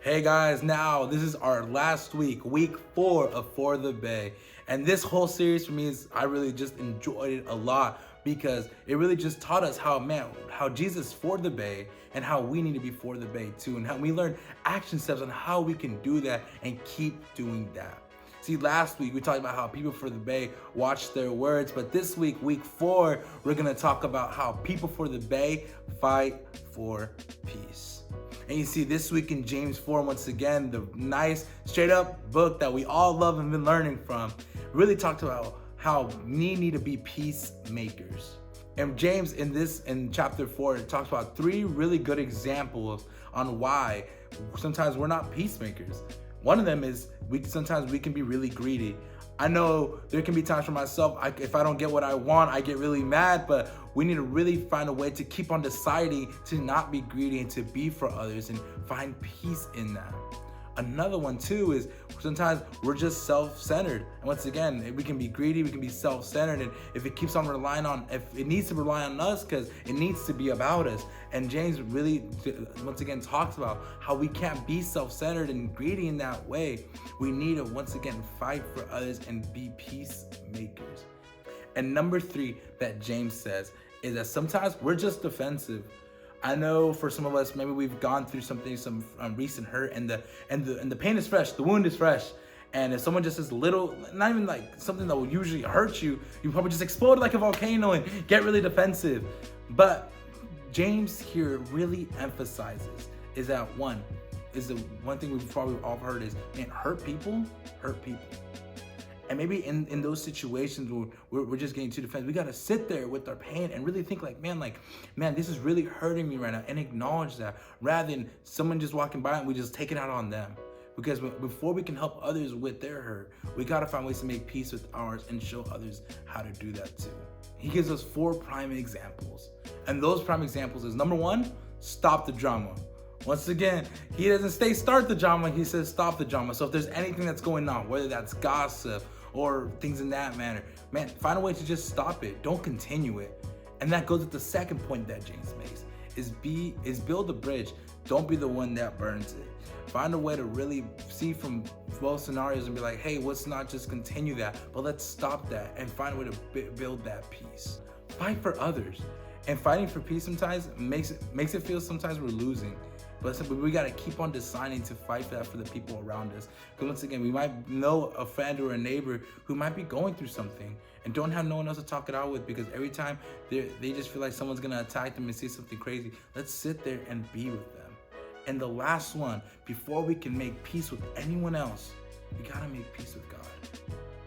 Hey guys, now this is our last week 4 of For the Bay. And this whole series for me I really just enjoyed it a lot because it really just taught us how Jesus for the Bay and how we need to be for the Bay too. And how we learned action steps on how we can do that and keep doing that. See, last week we talked about how people for the Bay watch their words, but this week 4, we're gonna talk about how people for the Bay fight for peace. And you see this week in James 4, once again, the nice straight up book that we all love and been learning from, really talked about how we need to be peacemakers. And James in chapter 4, it talks about 3 really good examples on why sometimes we're not peacemakers. One of them is sometimes we can be really greedy. I know there can be times for myself, if I don't get what I want, I get really mad, but we need to really find a way to keep on deciding to not be greedy and to be for others and find peace in that. Another one too is sometimes we're just self-centered. And once again, we can be greedy, we can be self-centered, and if it keeps on if it needs to rely on us because it needs to be about us. And James really, once again, talks about how we can't be self-centered and greedy in that way. We need to, once again, fight for others and be peacemakers. And number 3 that James says is that sometimes we're just defensive. I know for some of us, maybe we've gone through some recent hurt, and the pain is fresh, the wound is fresh. And if someone just says little, not even like something that will usually hurt you, you probably just explode like a volcano and get really defensive. But James here really emphasizes is that the one thing we've probably all heard is, man, hurt people. And maybe in those situations where we're just getting too defensive, we gotta sit there with our pain and really think man, this is really hurting me right now, and acknowledge that rather than someone just walking by and we just take it out on them. Because before we can help others with their hurt, we gotta find ways to make peace with ours and show others how to do that too. He gives us 4 prime examples. And those prime examples is, number 1, stop the drama. Once again, he doesn't say start the drama, he says stop the drama. So if there's anything that's going on, whether that's gossip or things in that manner, man, find a way to just stop it. Don't continue it. And that goes with the second point that James makes, is build a bridge. Don't be the one that burns it. Find a way to really see from both scenarios and be like, hey, let's not just continue that, but let's stop that and find a way to build that peace. Fight for others. And fighting for peace sometimes makes it feel sometimes we're losing. But we gotta keep on deciding to fight for that for the people around us. Because once again, we might know a friend or a neighbor who might be going through something and don't have no one else to talk it out with, because every time they just feel like someone's gonna attack them and say something crazy. Let's sit there and be with them. And the last one, before we can make peace with anyone else, we gotta make peace with God.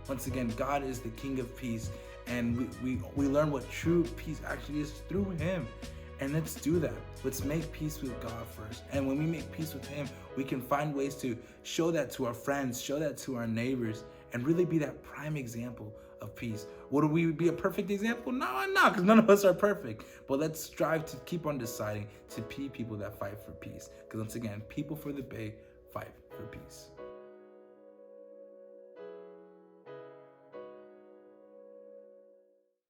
Once again, God is the King of peace, and we learn what true peace actually is through Him. And let's do that. Let's make peace with God first. And when we make peace with Him, we can find ways to show that to our friends, show that to our neighbors, and really be that prime example of peace. Would we be a perfect example? No, I'm not, because none of us are perfect. But let's strive to keep on deciding to be people that fight for peace. Because once again, people for the Bay fight for peace.